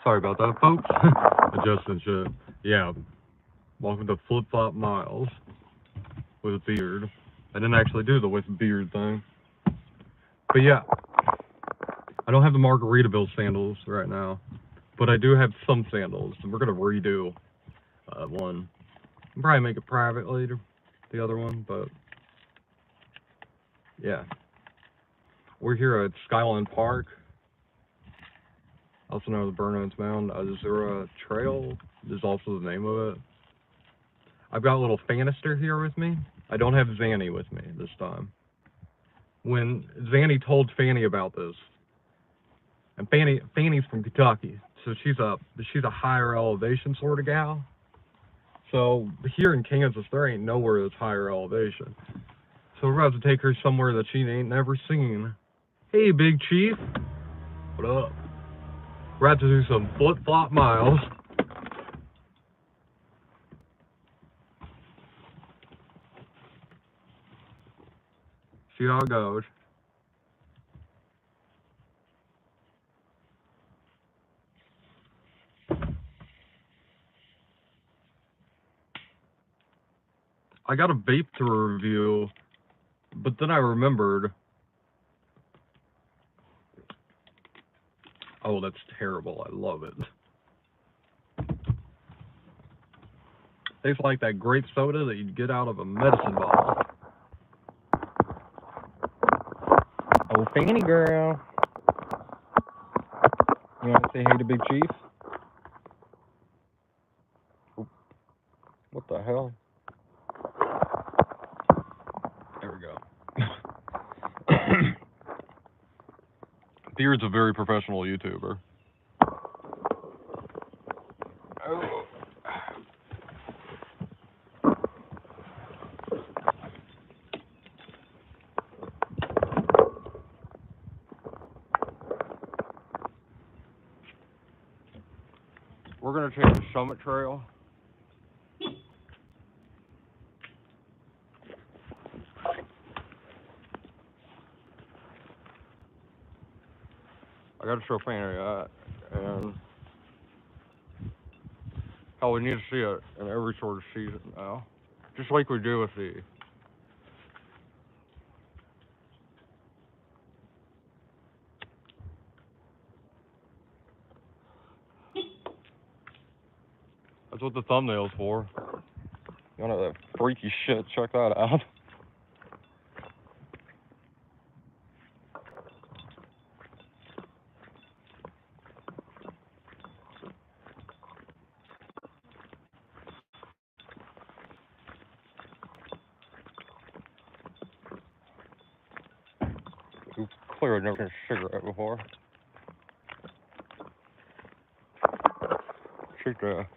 Sorry about that, folks. Adjusting shit. Yeah. Welcome to Flip Flop Miles with a beard. I didn't actually do the with beard thing. But yeah. I don't have the Margaritaville sandals right now. But I do have some sandals. And we're going to redo one. I'll probably make it private later. The other one. But yeah. We're here at Skyline Park. Also known as Burnouts Mound Azura Trail is also the name of it. I've got a little Fanister here with me. I don't have Zanny with me this time. When Zanny told Fanny about this, and Fanny's from Kentucky, so she's a higher elevation sort of gal. So here in Kansas, there ain't nowhere that's higher elevation. So we're about to take her somewhere that she ain't never seen. Hey, Big Chief. What up? We're about to do some flip-flop miles. See how it goes. I got a vape to review, but then I remembered. Oh, that's terrible. I love it. Tastes like that grape soda that you'd get out of a medicine bottle. Oh, Fanny girl. You want to say hey to Big Chief? Oh, what the hell? There we go. Beard's a very professional YouTuber. Oh. We're gonna take the Summit Trail. I gotta show Fanny that, and how we need to see it in every sort of season now, just like we do with the. That's what the thumbnail's for. You want that freaky shit? Check that out. It's clear I've never seen a cigarette before. Check that.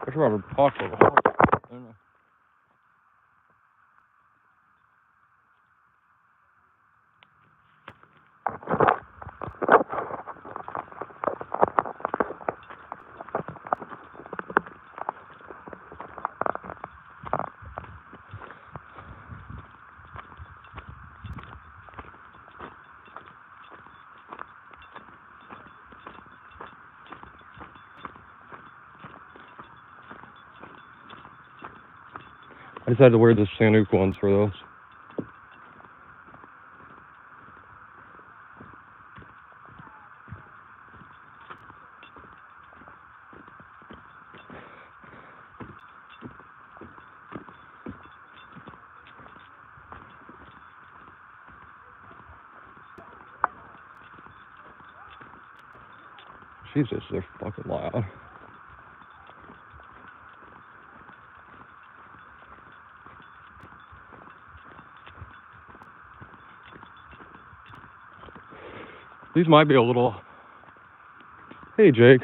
I should have a pot for the I just had to wear the Sanook ones for those. Jesus, they're fucking loud. These might be a little. Hey, Jake.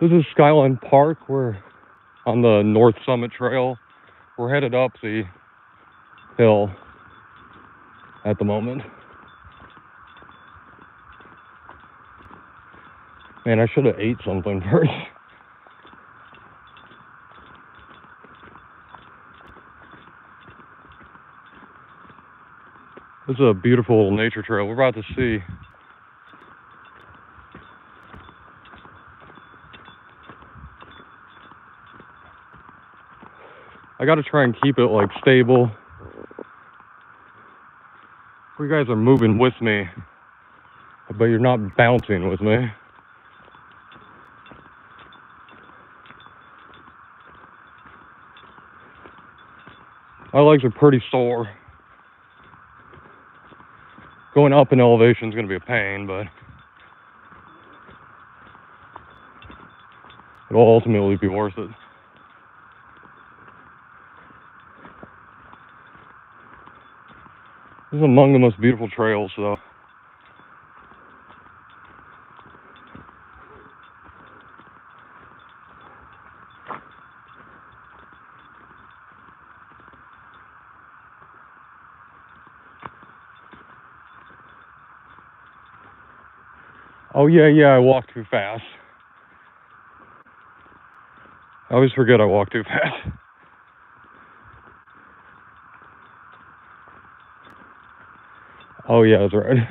This is Skyline Park. We're on the North Summit Trail. We're headed up the hill at the moment. Man, I should have ate something first. This is a beautiful nature trail we're about to see. I gotta try and keep it like stable. You guys are moving with me, but you're not bouncing with me. My legs are pretty sore. Going up in elevation is going to be a pain, but it'll ultimately be worth it. This is among the most beautiful trails, though. Oh yeah, I walked too fast. I always forget I walk too fast. Oh yeah, that's right.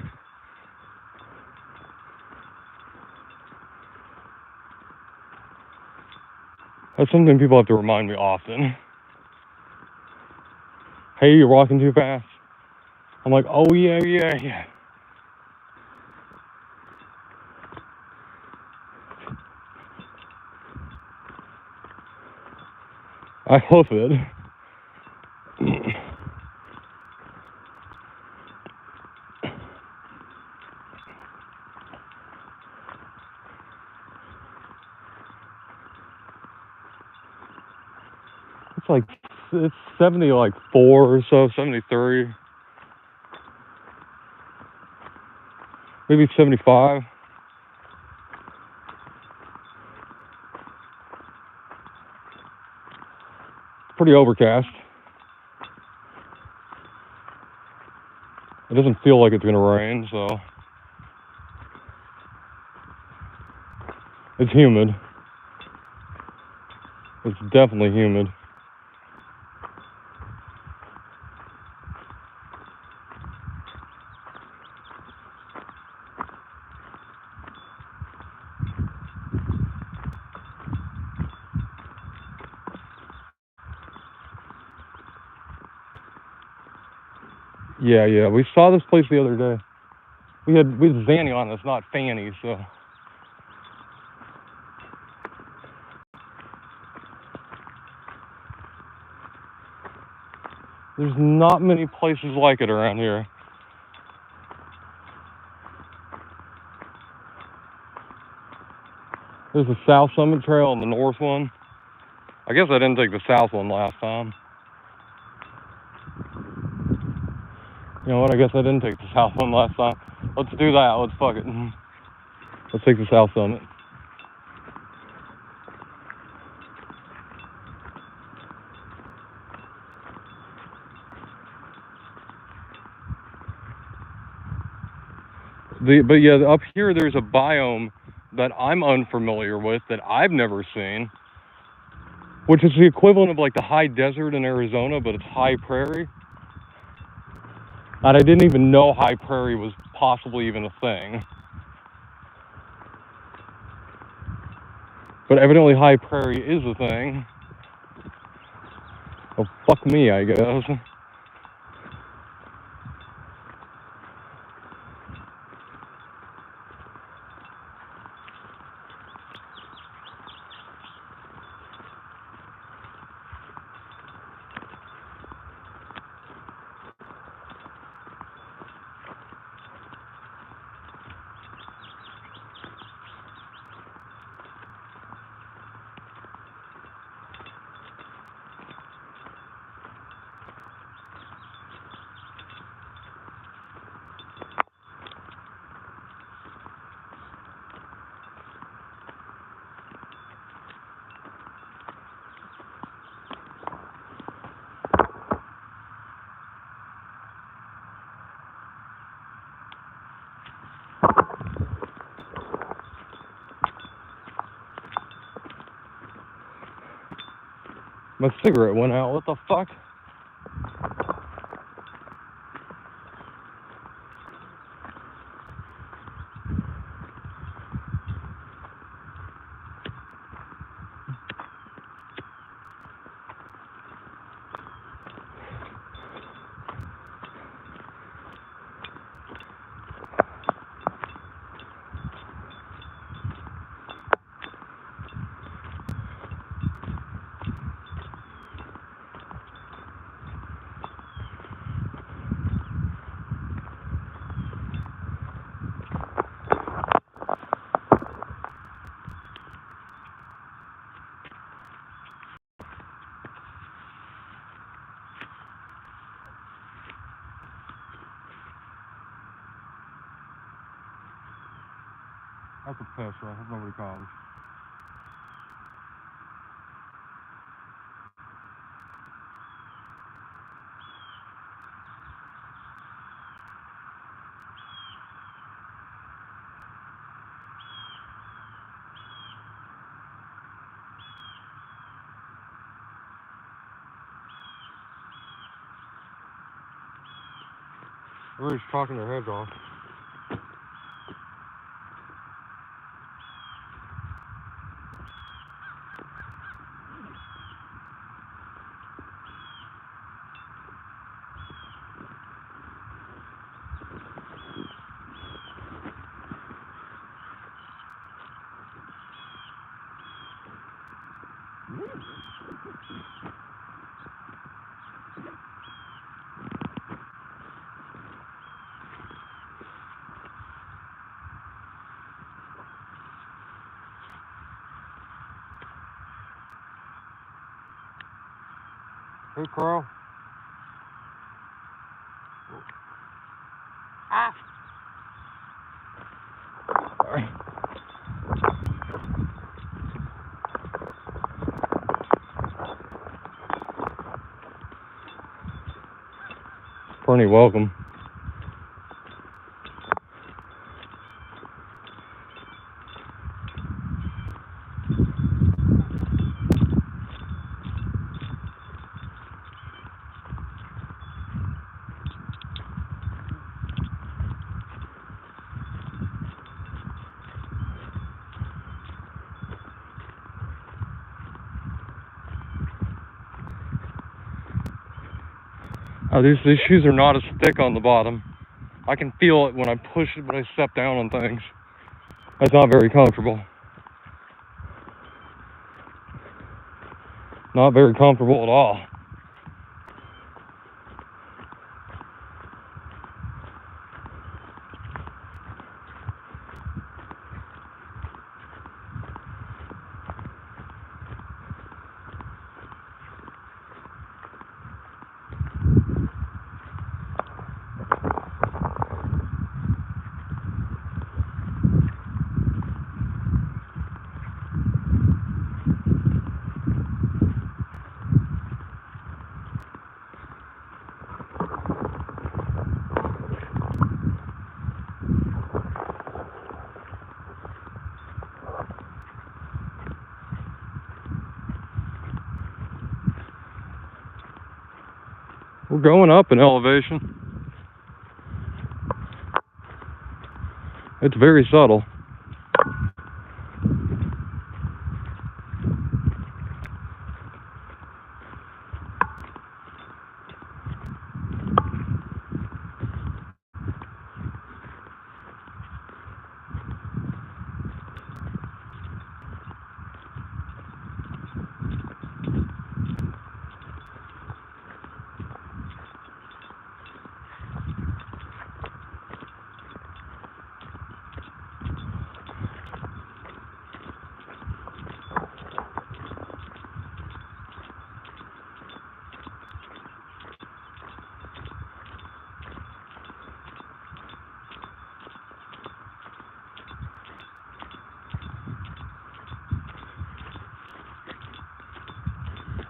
That's something people have to remind me often. Hey, you're walking too fast. I'm like, oh yeah. I love it. It's 74 or so, 73. Maybe 75. Pretty overcast. It doesn't feel like it's gonna rain, so it's humid. It's definitely humid. Yeah. We saw this place the other day. We had Zanny on us, not Fanny, so. There's not many places like it around here. There's the South Summit Trail and the North one. I guess I didn't take the South one last time. You know what? I guess I didn't take the South one last time. Let's do that. Let's fuck it. Let's take the South Summit. But yeah, up here there's a biome that I'm unfamiliar with, that I've never seen, which is the equivalent of like the high desert in Arizona, but it's high prairie. And I didn't even know high prairie was possibly even a thing. But evidently high prairie is a thing. Well, fuck me, I guess. My cigarette went out, what the fuck? That's a Petra. That's nobody calls. Everybody's talking their heads off. Hey, Carl. Ah! Sorry. Pretty welcome. Oh, these shoes are not as thick on the bottom. I can feel it when I push it, when I step down on things. That's not very comfortable. Not very comfortable at all. We're going up in elevation. It's very subtle.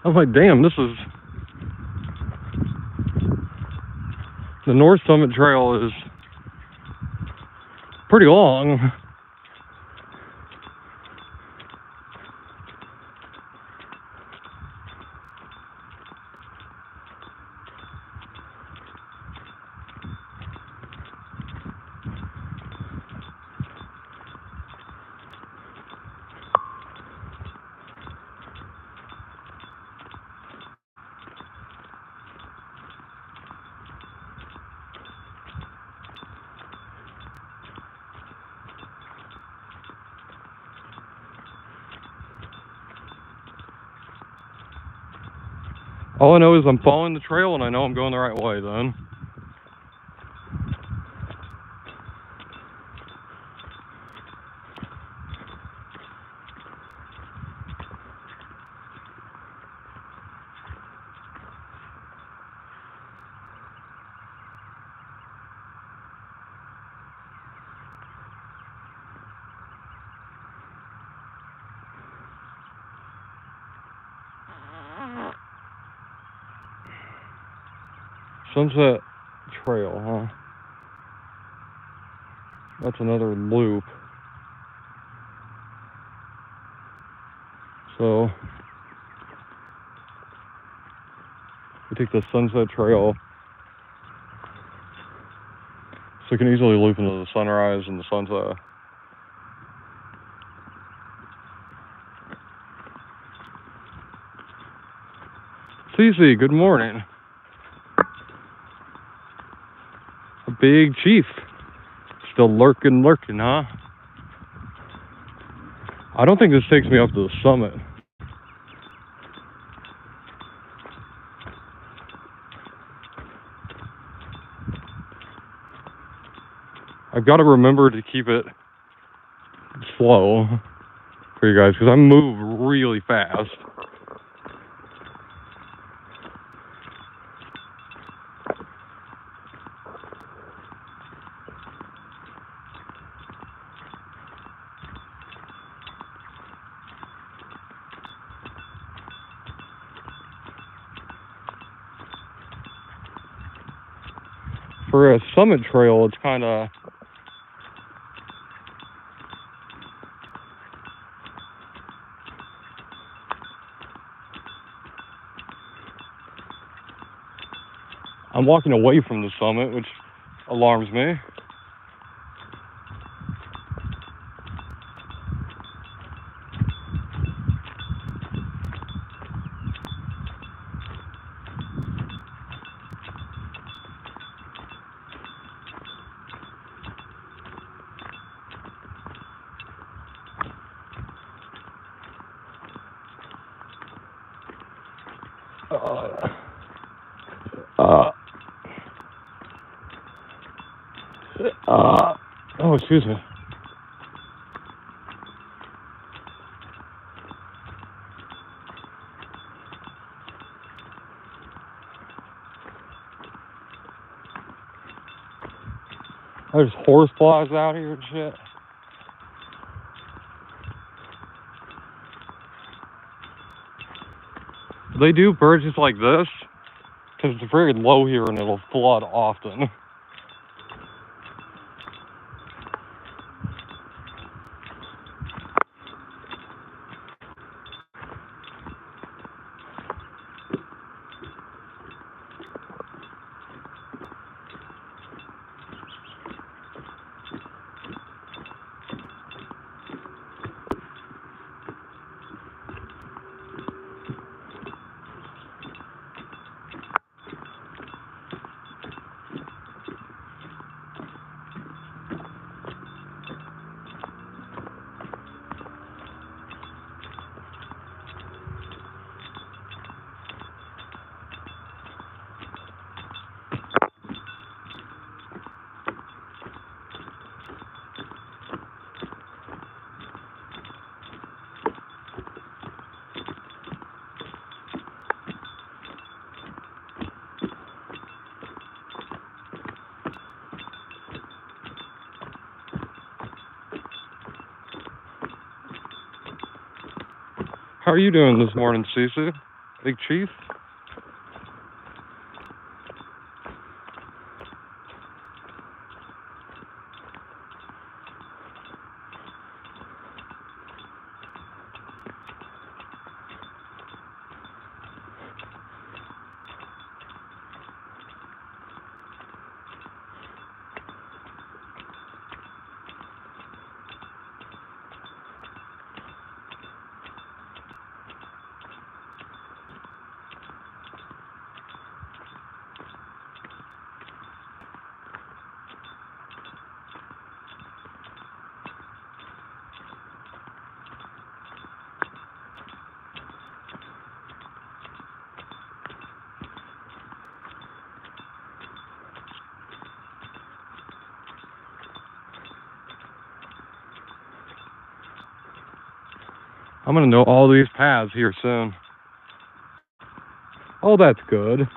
I was like, damn, this is... The North Summit Trail is pretty long. All I know is I'm following the trail and I know I'm going the right way then. Sunset Trail, huh? That's another loop. So we take the Sunset Trail, so we can easily loop into the sunrise and the sunset. Cece, good morning. A big chief. Still lurking, huh? I don't think this takes me up to the summit. I've got to remember to keep it slow for you guys, because I move really fast. For a summit trail, it's kind of I'm walking away from the summit, which alarms me. Oh, excuse me. There's horseflies out here and shit. They do purges like this because it's very low here and it'll flood often. How are you doing this morning, Cece? Big Chief? I'm gonna know all these paths here soon. Oh, that's good.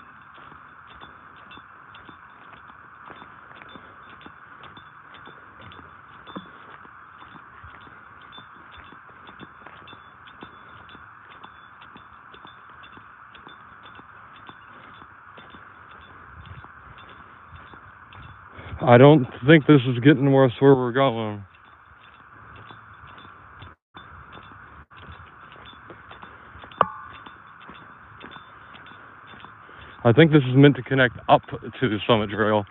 I don't think this is getting us where we're going. I think this is meant to connect up to the Summit Trail.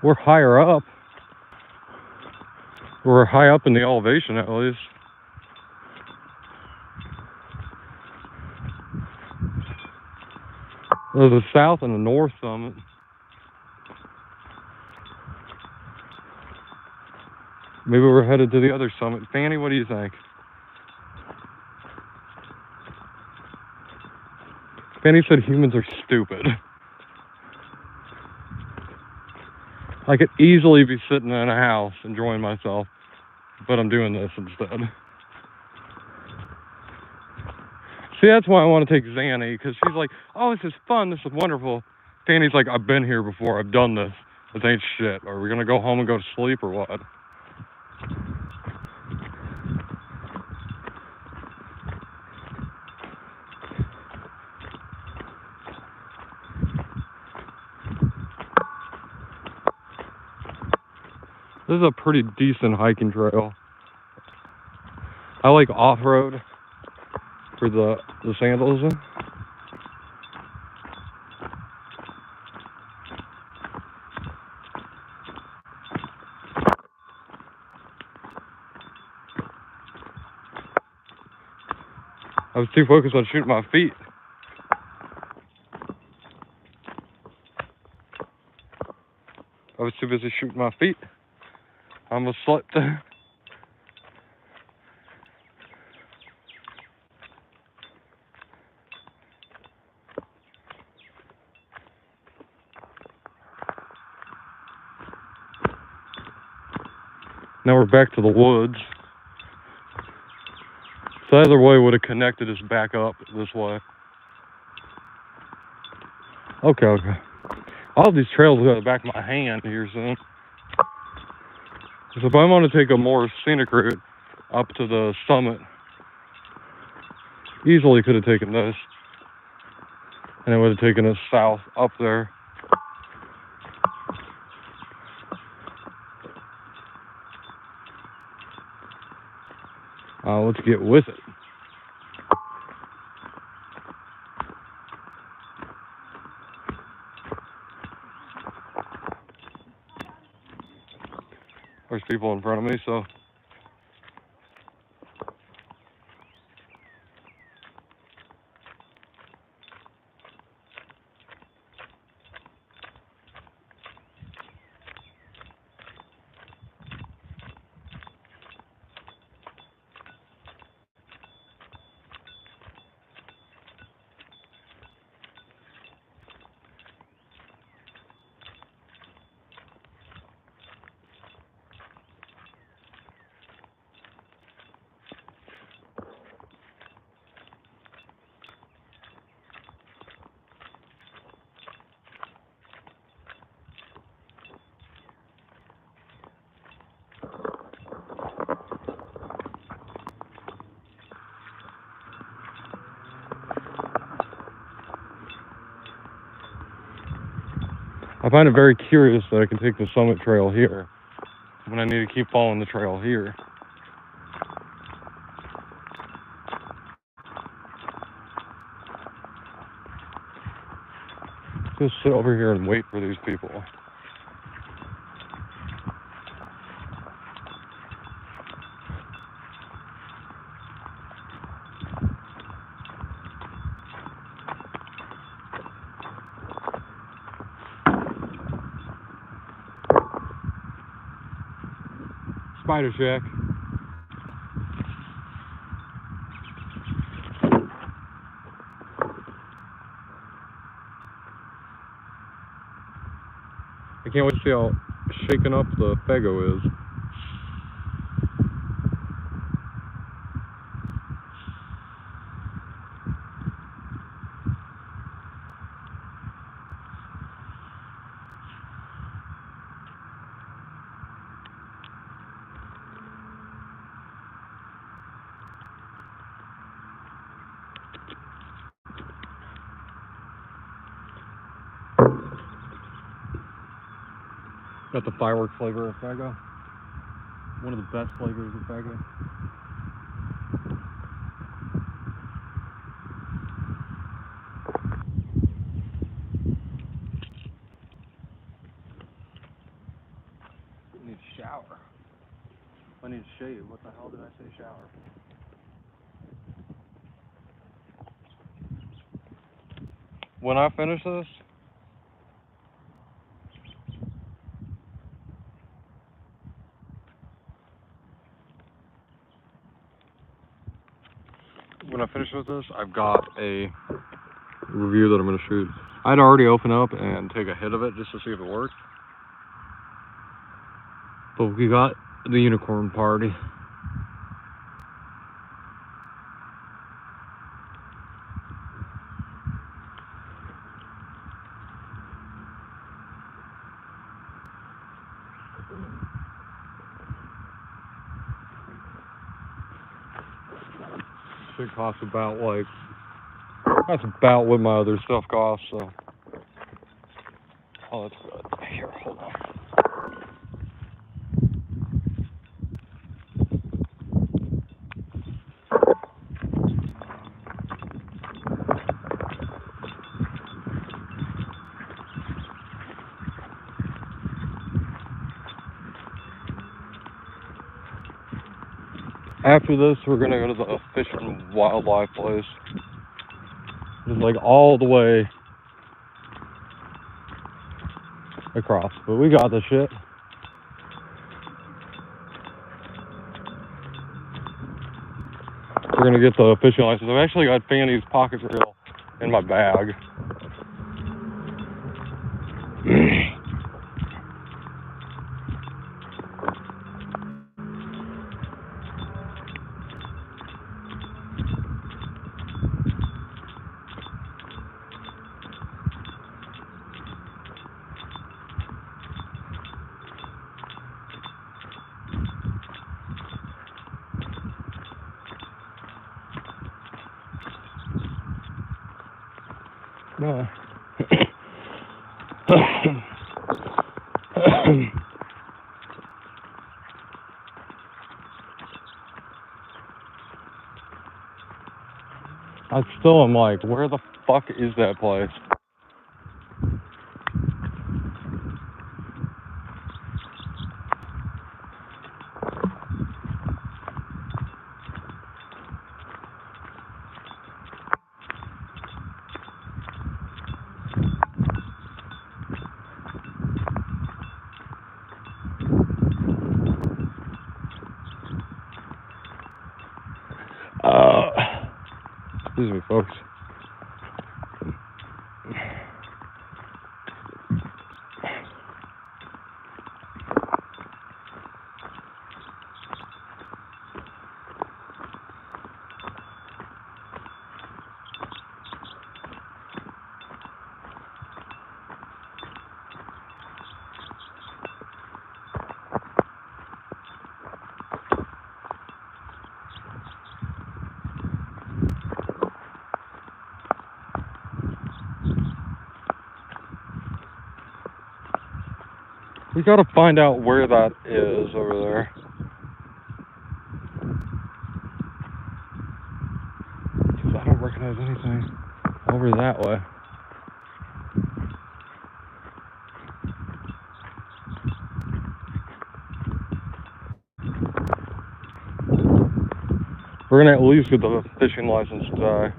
We're higher up. We're high up in the elevation, at least. There's the south and the north summit. Maybe we're headed to the other summit. Fanny, what do you think? Fanny said humans are stupid. I could easily be sitting in a house enjoying myself, but I'm doing this instead. See, that's why I want to take Zanny, because she's like, oh, this is fun, this is wonderful. Fanny's like, I've been here before, I've done this. This ain't shit. Are we going to go home and go to sleep or what? This is a pretty decent hiking trail. I like off-road for the sandals. I was too focused on shooting my feet. I was too busy shooting my feet. I almost slipped. Now we're back to the woods. So either way would have connected us back up this way. Okay. All these trails go to the back of my hand here soon. So if I want to take a more scenic route up to the summit, easily could have taken this. And it would have taken us south up there. Let's get with it. There's people in front of me, so. I find it very curious that I can take the summit trail here when I need to keep following the trail here. Just sit over here and wait for these people. Spider Shack. I can't wait to see how shaken up the Fago is. got the fireworks flavor of Faygo. One of the best flavors of Faygo. I need a shower. I need a shave. What the hell did I say shower? When I finish this, with this, I've got a review that I'm going to shoot. I'd already open up and take a hit of it just to see if it worked. But we got the unicorn party. It costs about like, that's about what my other stuff costs, so. Oh, that's good. Here, hold on. After this, we're gonna go to the fish and wildlife place. It's like all the way across, but we got the shit. We're gonna get the fishing license. I've actually got Fanny's pocket reel in my bag. No. I still am like, where the fuck is that place? Excuse me, folks. We gotta find out where that is over there. Because I don't recognize anything over that way. We're gonna at least get the fishing license today.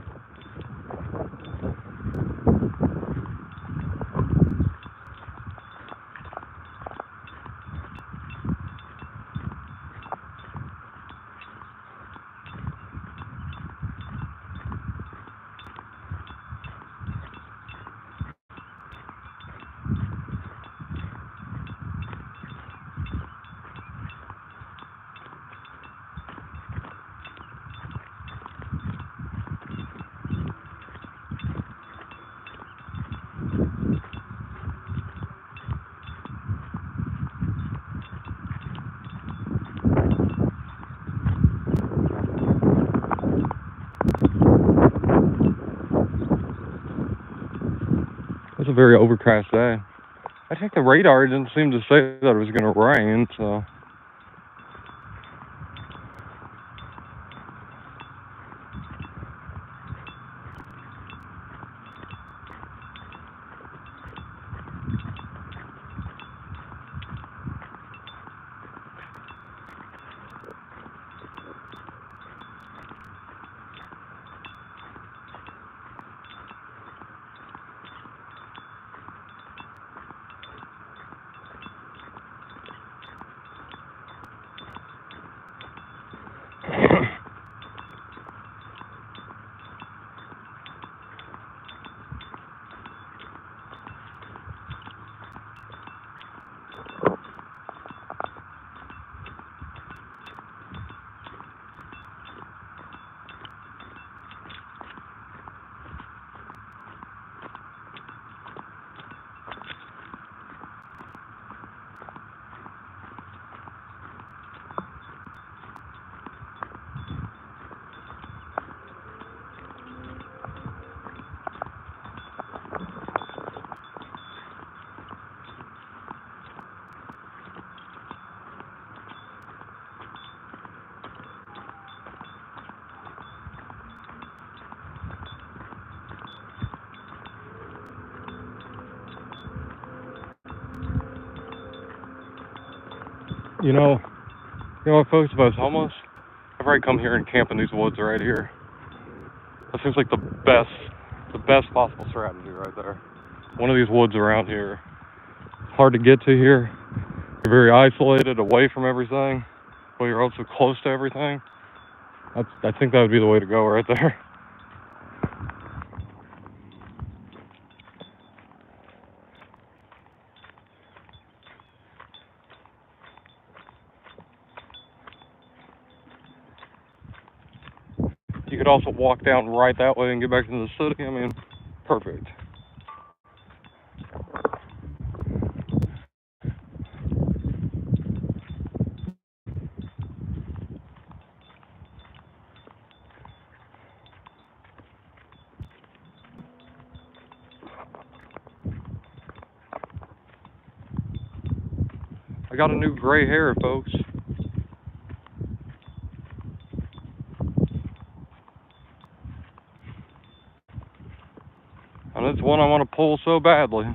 It's a very overcast day. I think the radar didn't seem to say that it was going to rain, so. You know what, folks, if I was homeless, I'd probably come here and camp in these woods right here. That seems like the best possible strategy right there. One of these woods around here. It's hard to get to here. You're very isolated, away from everything, but you're also close to everything. I think that would be the way to go right there. You could also walk down right that way and get back into the city. I mean, perfect. I got a new gray hair, folks. And it's one I want to pull so badly.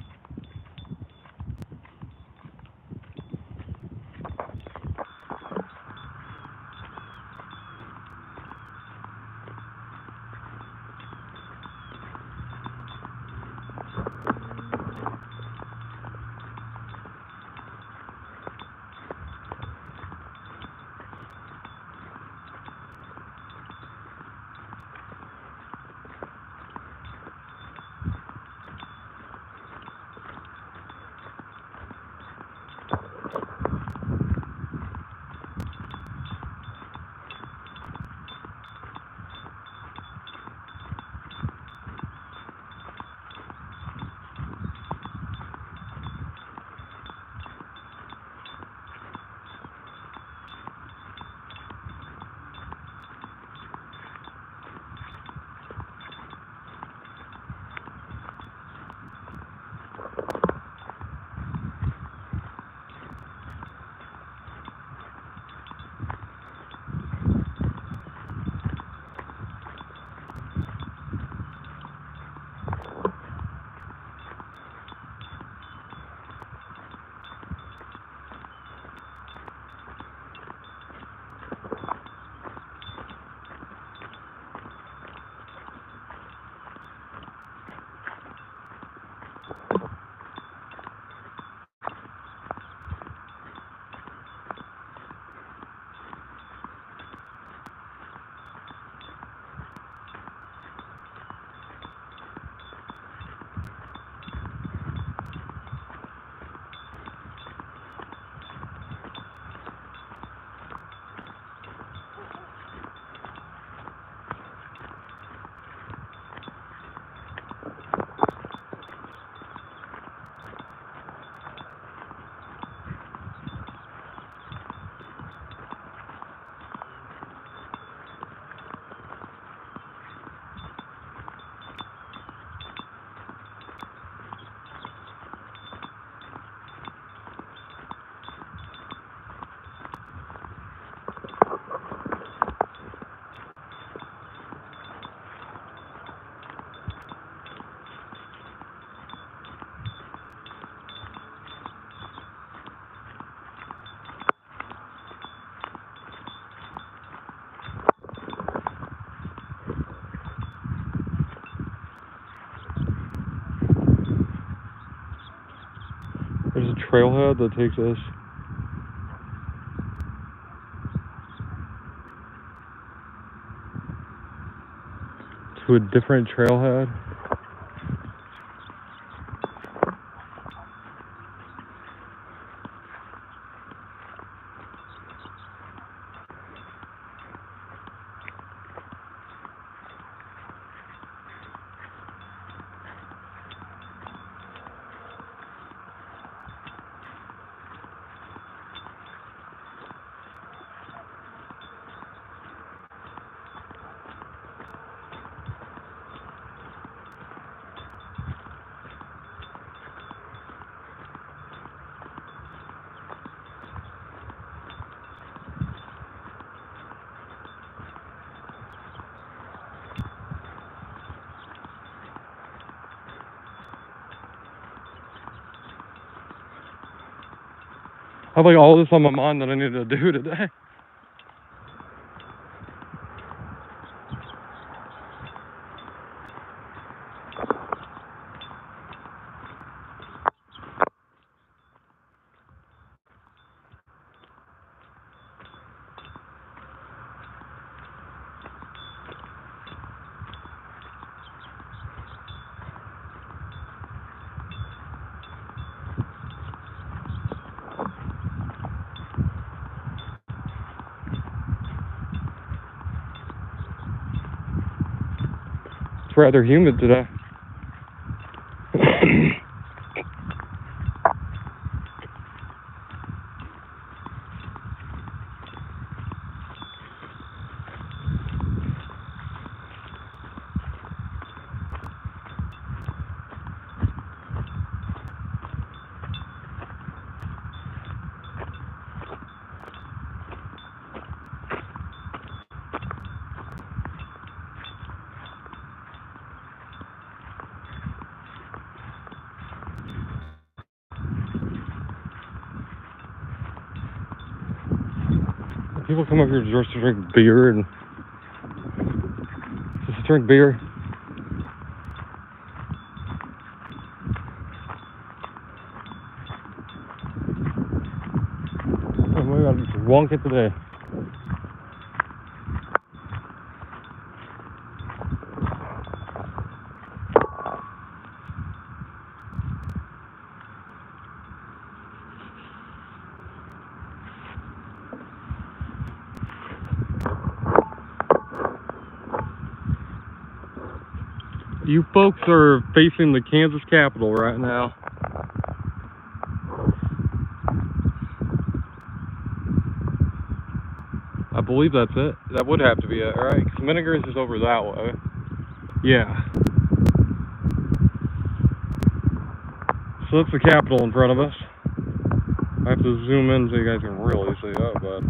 trailhead that takes us to a different trailhead. I have like all this on my mind that I need to do today. It's rather humid today. People come up here just to drink beer and just to drink beer. Oh my God, I'm just wonk it today. You folks are facing the Kansas Capitol right now. I believe that's it. That would have to be it, right? Because Minneger's is over that way. Yeah. So that's the Capitol in front of us. I have to zoom in so you guys can really see that, but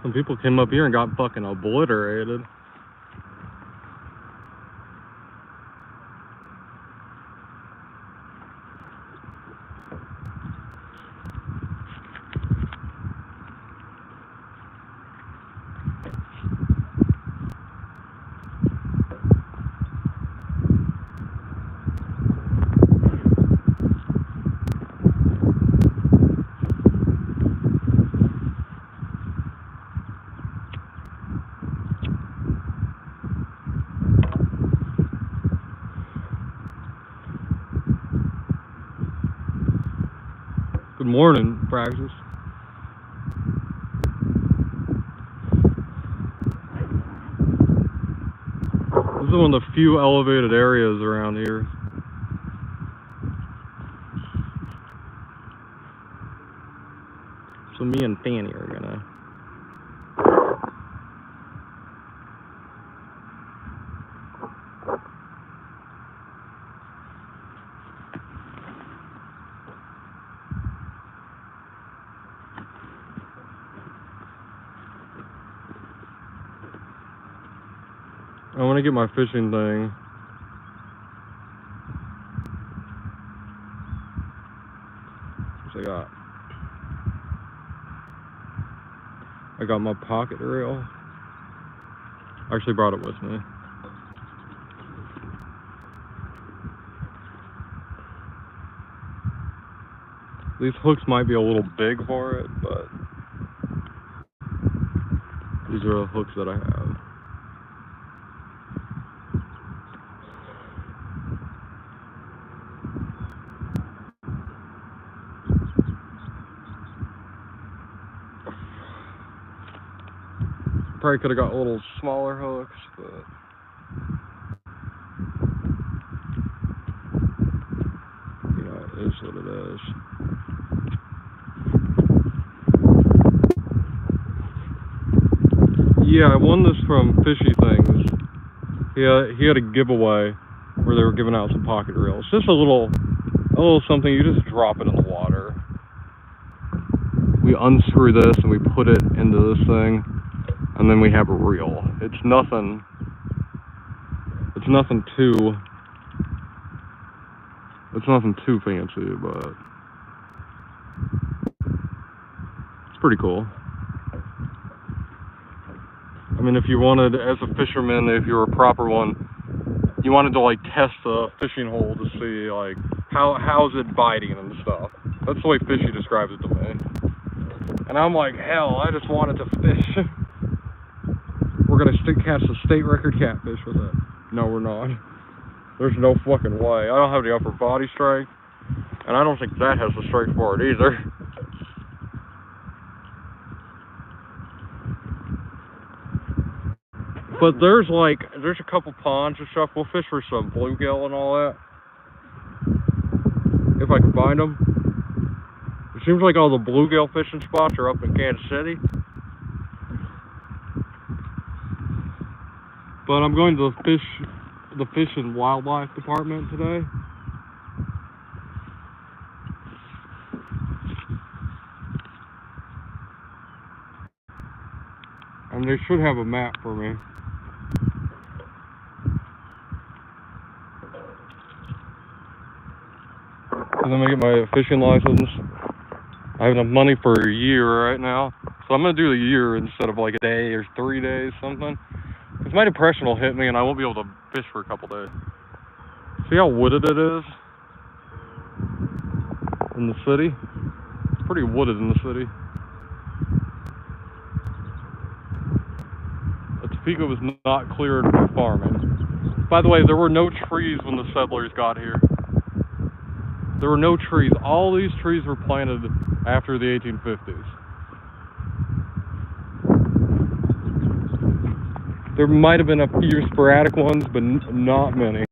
some people came up here and got fucking obliterated. Good morning, Praxis. This is one of the few elevated areas around here. So me and Fanny are gonna I want to get my fishing thing. got? I got my pocket reel. I actually brought it with me. These hooks might be a little big for it, but these are the hooks that I have. Probably could have got a little smaller hooks, but you know, it is what it is. Yeah, I won this from Fishy Things. He had a giveaway where they were giving out some pocket reels. Just a little something. You just drop it in the water. We unscrew this and we put it into this thing, and then we have a reel. It's nothing too fancy, but it's pretty cool. I mean, if you wanted, as a fisherman, if you were a proper one, you wanted to like test the fishing hole to see like how's it biting and stuff. That's the way Fishy describes it to me. And I'm like, hell, I just wanted to fish. We're gonna catch the state record catfish with it. No, we're not. There's no fucking way. I don't have the upper body strength, and I don't think that has the strength for it either. But there's a couple ponds and stuff. We'll fish for some bluegill and all that, if I can find them. It seems like all the bluegill fishing spots are up in Kansas City. But I'm going to the Fish and Wildlife Department today. And they should have a map for me. And then I get my fishing license. I have enough money for a year right now. So I'm going to do the year instead of like a day or 3 days, something. Because my depression will hit me and I won't be able to fish for a couple days. See how wooded it is in the city? It's pretty wooded in the city. Topeka was not cleared for farming. By the way, there were no trees when the settlers got here. There were no trees. All these trees were planted after the 1850s. There might have been a few sporadic ones, but not many.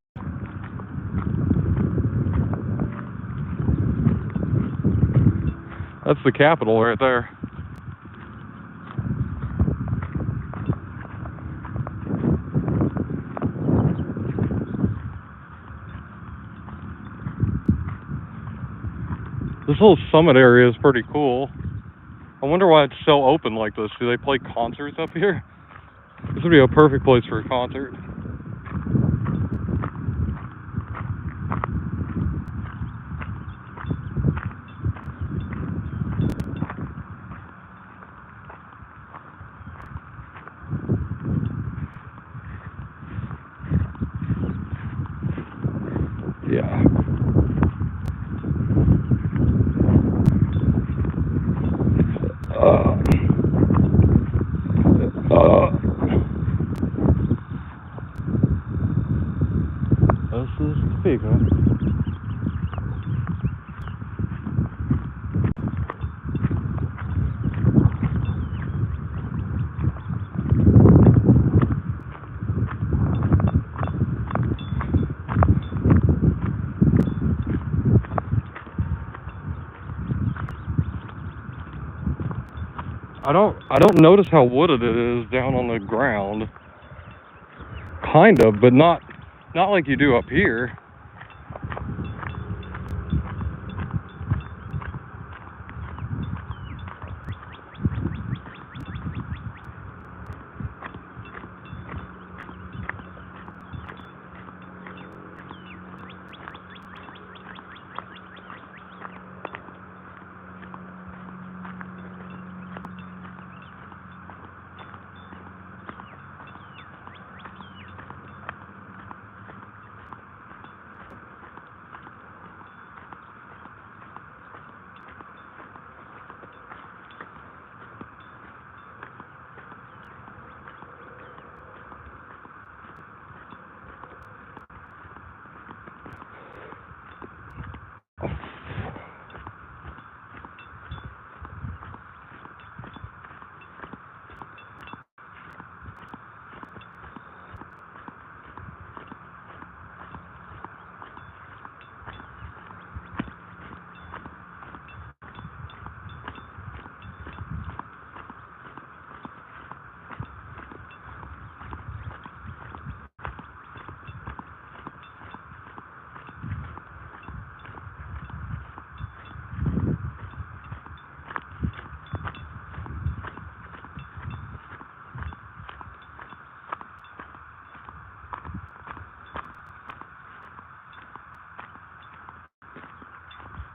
That's the Capitol right there. This whole summit area is pretty cool. I wonder why it's so open like this. Do they play concerts up here? This would be a perfect place for a concert. Yeah. This is Topeka. I don't notice how wooded it is down on the ground. Kind of, but not like you do up here.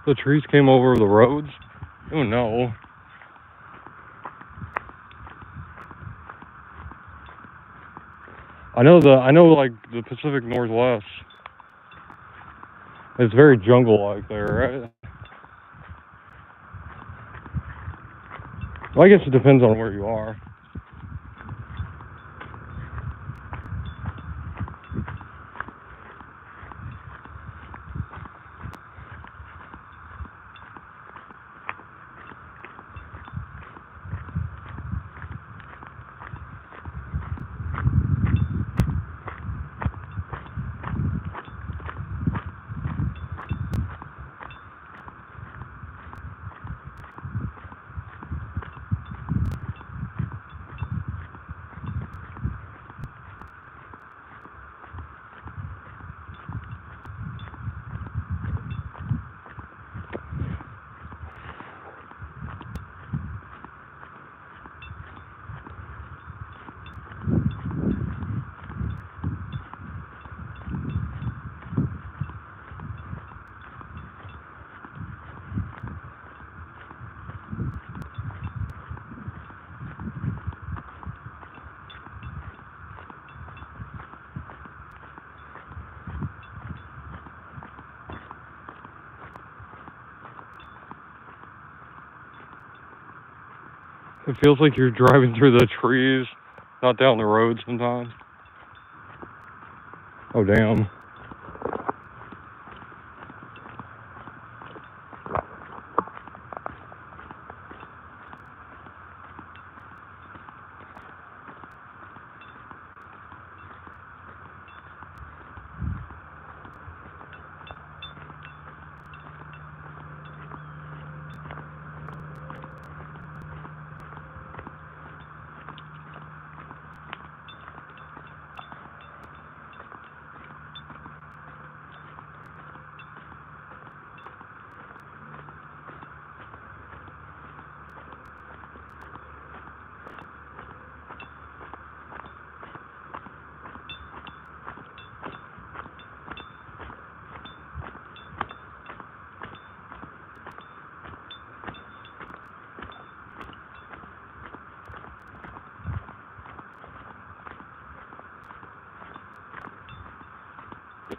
The trees came over the roads? Oh no. I know like the Pacific Northwest. It's very jungle-like there, right? Well, I guess it depends on where you are. It feels like you're driving through the trees, not down the road sometimes. Oh, damn.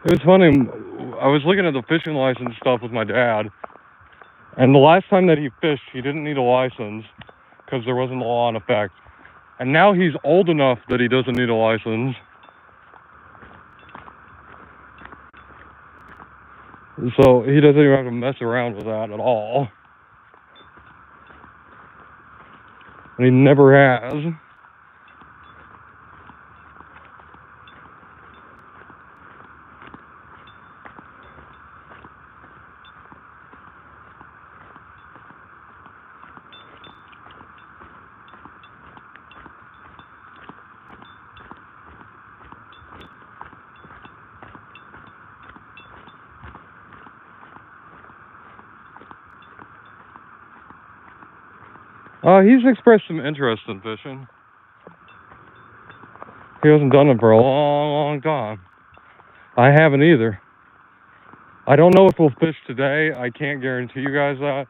It was funny, I was looking at the fishing license stuff with my dad, and the last time that he fished, he didn't need a license because there wasn't a law in effect. And now he's old enough that he doesn't need a license. So he doesn't even have to mess around with that at all. And he never has. He's expressed some interest in fishing. He hasn't done it for a long, long time. I haven't either. I don't know if we'll fish today. I can't guarantee you guys that.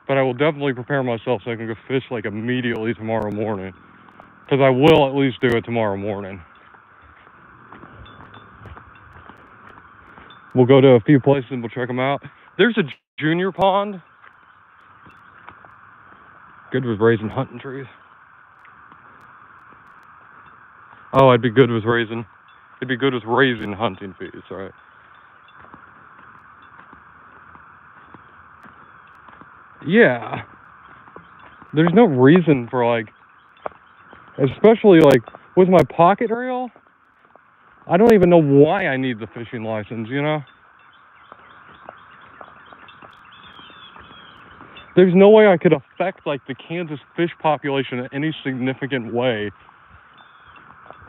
But I will definitely prepare myself so I can go fish like immediately tomorrow morning. Because I will at least do it tomorrow morning. We'll go to a few places and we'll check them out. There's a junior pond. Good with raising hunting trees. Oh, it'd be good with raising hunting fees, right? Yeah. There's no reason for, like, especially like with my pocket reel, I don't even know why I need the fishing license, you know? There's no way I could affect like the Kansas fish population in any significant way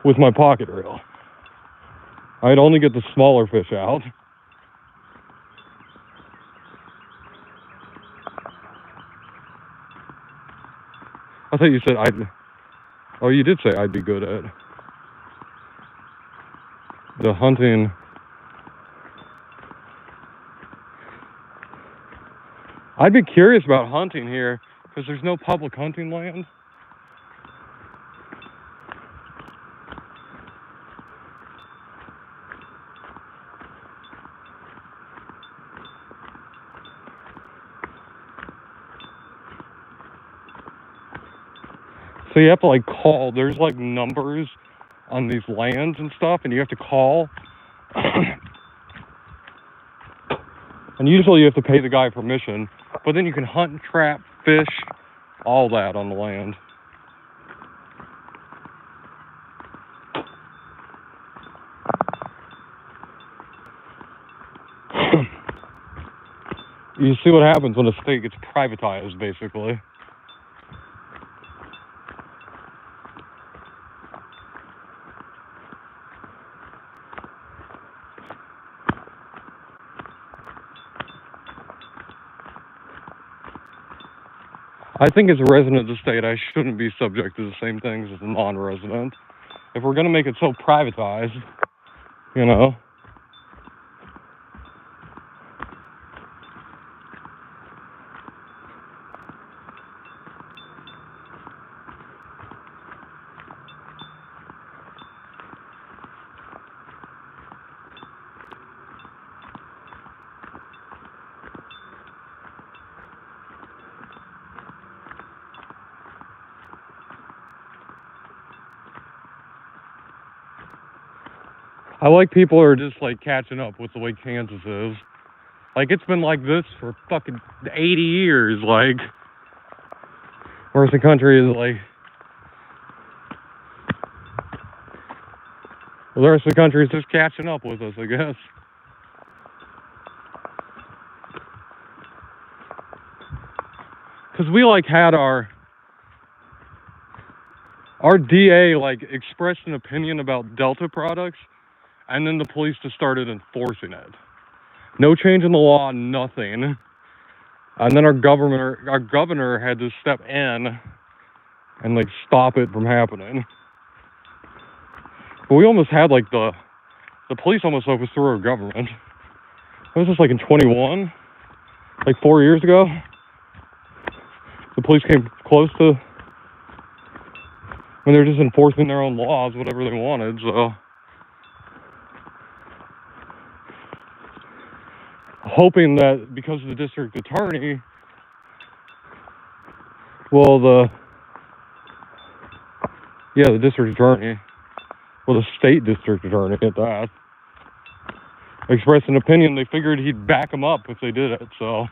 with my pocket reel. I'd only get the smaller fish out. I thought you said oh, you did say I'd be good at the hunting. I'd be curious about hunting here, because there's no public hunting land. So you have to like call, there's like numbers on these lands and stuff, and you have to call. And usually you have to pay the guy permission, but then you can hunt and trap, fish, all that on the land. You see what happens when a state gets privatized, basically. I think as a resident of the state, I shouldn't be subject to the same things as a non-resident. If we're going to make it so privatized, you know. I like people are just like catching up with the way Kansas is. Like, it's been like this for fucking 80 years, like, whereas the country is like, well, the rest of the country is just catching up with us, I guess. Because we like had our DA like expressed an opinion about Delta products, and then the police just started enforcing it. No change in the law, nothing. And then our governor had to step in and like stop it from happening. But we almost had like the police almost overthrew our government. That was just like in 21, like 4 years ago. The police came close to when they were just enforcing their own laws, whatever they wanted, so. Hoping that because of the district attorney, well, the district attorney, well, the state district attorney at that, expressed an opinion. They figured he'd back them up if they did it, so.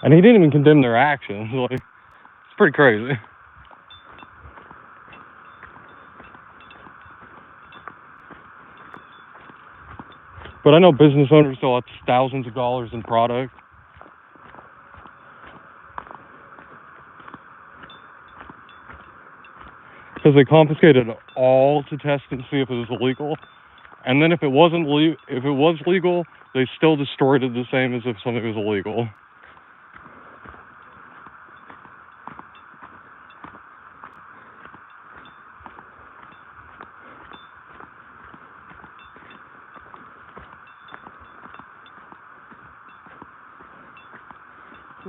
And he didn't even condemn their actions. Like, it's pretty crazy. But I know business owners still have thousands of dollars in product. Because they confiscated it all to test and see if it was illegal. And then if it was legal, they still destroyed it the same as if something was illegal.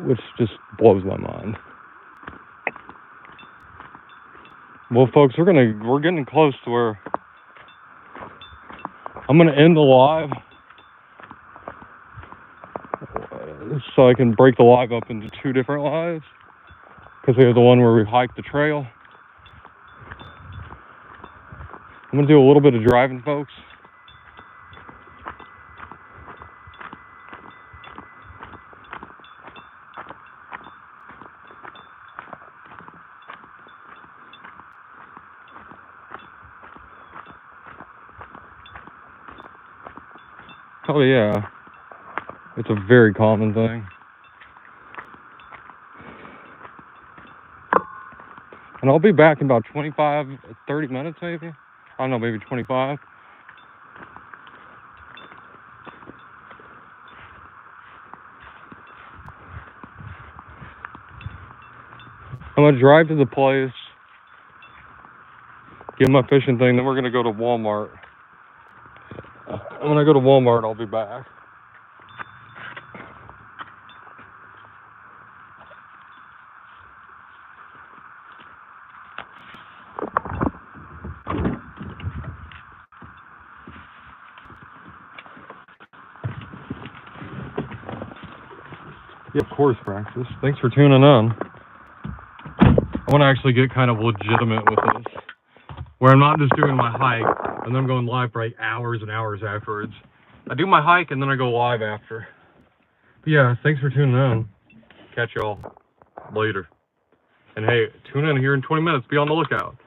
Which just blows my mind. Well, folks, we're getting close to where I'm gonna end the live, so I can break the live up into 2 different lives, because we have the one where we hiked the trail. I'm gonna do a little bit of driving, folks. Oh yeah, it's a very common thing. And I'll be back in about 25, 30 minutes maybe. I don't know, maybe 25. I'm gonna drive to the place, get my fishing thing, then we're gonna go to Walmart. When I go to Walmart, I'll be back. Yeah, of course, Praxis. Thanks for tuning in. I want to actually get kind of legitimate with this, where I'm not just doing my hike and then I'm going live for like hours and hours afterwards. I do my hike and then I go live after. But yeah, thanks for tuning in. Catch y'all later. And hey, tune in here in 20 minutes. Be on the lookout.